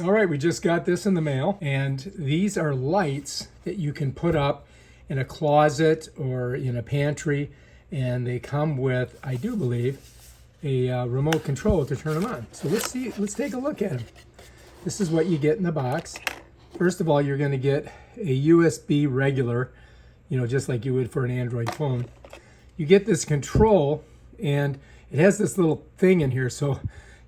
All right, we just got this in the mail, and these are lights that you can put up in a closet or in a pantry, and they come with, I do believe, a remote control to turn them on. So let's take a look at them. This is what you get in the box. First of all, you're going to get a USB regular, just like you would for an Android phone. You get this control, and it has this little thing in here, so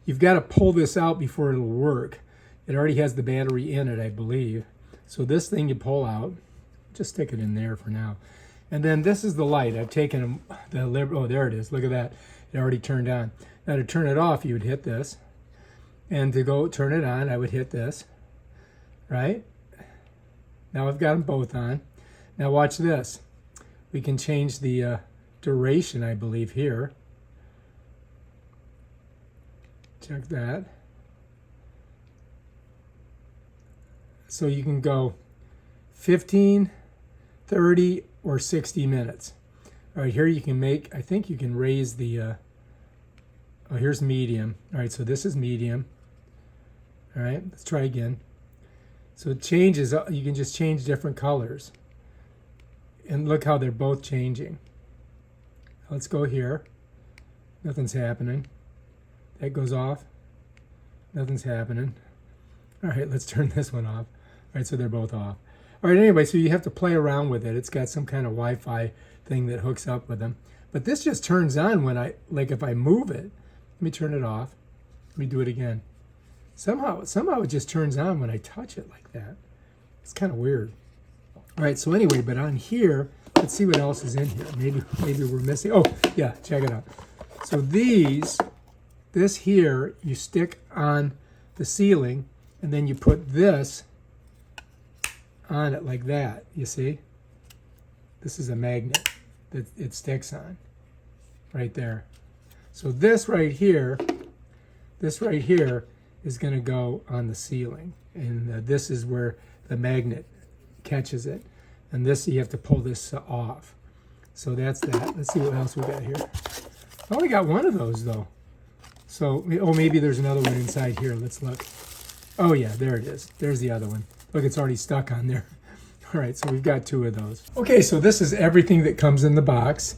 you've got to pull this out before it'll work. It already has the battery in it, I believe. So this thing you pull out, just stick it in there for now. And then this is the light. I've taken oh, there it is. Look at that. It already turned on. Now to turn it off, you would hit this. And to go turn it on, I would hit this. Right? Now I've got them both on. Now watch this. We can change the duration, I believe, here. Check that. So you can go 15, 30, or 60 minutes. All right, here you can make, I think you can raise the, oh, here's medium. All right, so this is medium. All right, let's try again. So it changes, you can just change different colors. And look how they're both changing. Let's go here. Nothing's happening. That goes off. Nothing's happening. All right, let's turn this one off. All right, so they're both off. All right, anyway, so you have to play around with it. It's got some kind of Wi-Fi thing that hooks up with them. But this just turns on when if I move it. Let me turn it off. Let me do it again. Somehow it just turns on when I touch it like that. It's kind of weird. All right, so anyway, but on here, let's see what else is in here. Maybe we're missing. Oh, yeah, check it out. So this here, you stick on the ceiling, and then you put this on it like that, you see? This is a magnet that it sticks on, right there. So this right here is going to go on the ceiling, and this is where the magnet catches it. And this, you have to pull this off. So that's that. Let's see what else we got here. I only got one of those, though. So, oh, maybe there's another one inside here. Let's look. Oh, yeah, there it is. There's the other one. Look, it's already stuck on there. All right, so we've got two of those. Okay, so this is everything that comes in the box.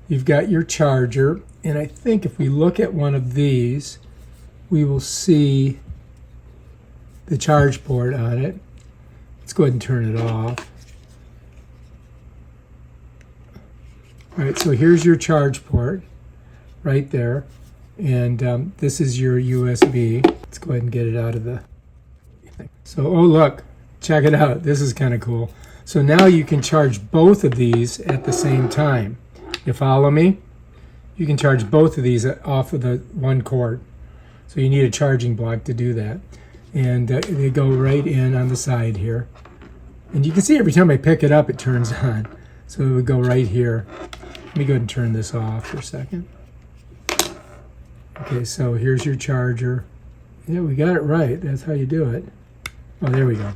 You've got your charger, and I think if we look at one of these, we will see the charge port on it. Let's go ahead and turn it off. All right, so here's your charge port right there. And this is your USB. Let's go ahead and get it out of the thing. So, oh look, check it out. This is kind of cool. So now you can charge both of these at the same time. You follow me? You can charge both of these off of the one cord. So you need a charging block to do that. And they go right in on the side here. And you can see every time I pick it up, it turns on. So it would go right here. Let me go ahead and turn this off for a second. Okay, so here's your charger. Yeah, we got it right. That's how you do it. Oh, there we go.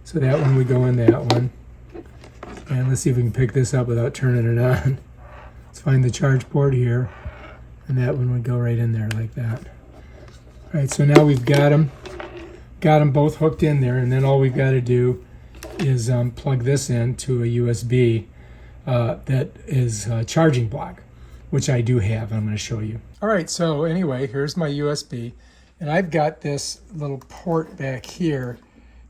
So that one would go in that one. And let's see if we can pick this up without turning it on. Let's find the charge port here. And that one would go right in there like that. All right, so now we've got them both hooked in there. And then all we've got to do is plug this into a USB that is a charging block, which I do have. I'm going to show you. All right, so anyway, here's my USB, and I've got this little port back here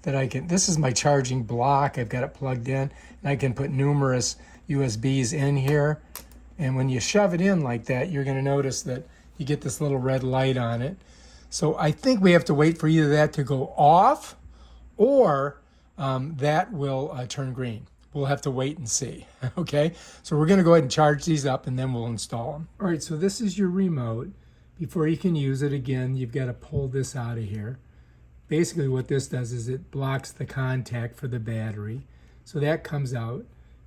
that I can, this is my charging block. I've got it plugged in, and I can put numerous USBs in here. And when you shove it in like that, you're going to notice that you get this little red light on it. So I think we have to wait for either that to go off or that will turn green. We'll have to wait and see, okay? So we're gonna go ahead and charge these up and then we'll install them. All right, so this is your remote. Before you can use it again, you've gotta pull this out of here. Basically what this does is it blocks the contact for the battery. So that comes out.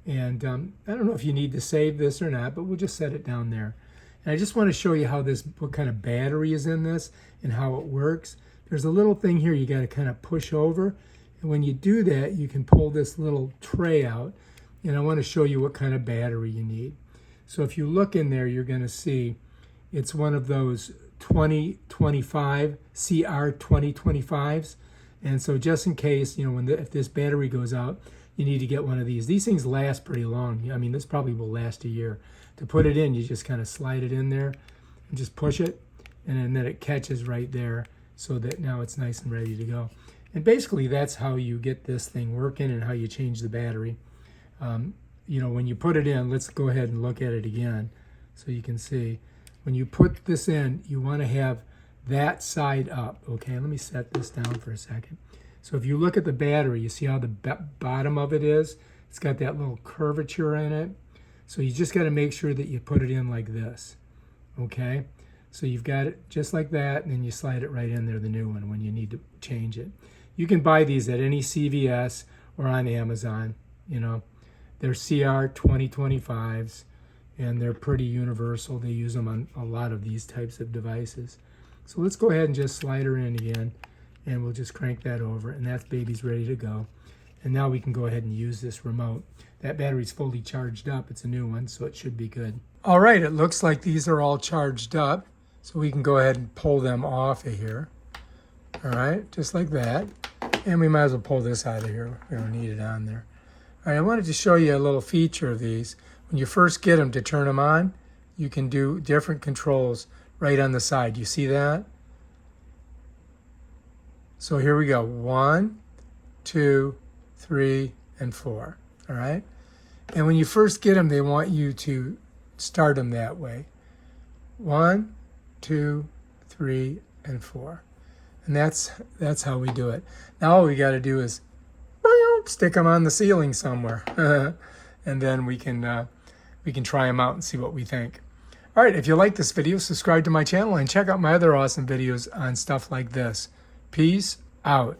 And I don't know if you need to save this or not, but we'll just set it down there. And I just wanna show you how what kind of battery is in this and how it works. There's a little thing here you gotta kind of push over. And when you do that, you can pull this little tray out. And I want to show you what kind of battery you need. So if you look in there, you're going to see it's one of those 2025 CR 2025s. And so just in case, if this battery goes out, you need to get one of these. These things last pretty long. I mean, this probably will last a year. To put it in, you just kind of slide it in there and just push it, and then it catches right there so that now it's nice and ready to go. And basically that's how you get this thing working and how you change the battery. When you put it in, let's go ahead and look at it again so you can see. When you put this in, you want to have that side up. Okay, let me set this down for a second. So if you look at the battery, you see how the bottom of it is? It's got that little curvature in it. So you just got to make sure that you put it in like this. Okay, so you've got it just like that, and then you slide it right in there, the new one, when you need to change it. You can buy these at any CVS or on Amazon. They're CR 2025s, and they're pretty universal. They use them on a lot of these types of devices. So let's go ahead and just slide her in again, and we'll just crank that over, and that's baby's ready to go. And now we can go ahead and use this remote. That battery's fully charged up. It's a new one, so it should be good. All right, it looks like these are all charged up, so we can go ahead and pull them off of here. All right, just like that. And we might as well pull this out of here. We don't need it on there. All right, I wanted to show you a little feature of these. When you first get them, to turn them on, you can do different controls right on the side. You see that? So here we go. 1, 2, 3, and 4. All right? And when you first get them, they want you to start them that way. 1, 2, 3, and 4. And that's how we do it. Now all we got to do is stick them on the ceiling somewhere, and then we can try them out and see what we think. All right, if you like this video, subscribe to my channel and check out my other awesome videos on stuff like this. Peace out.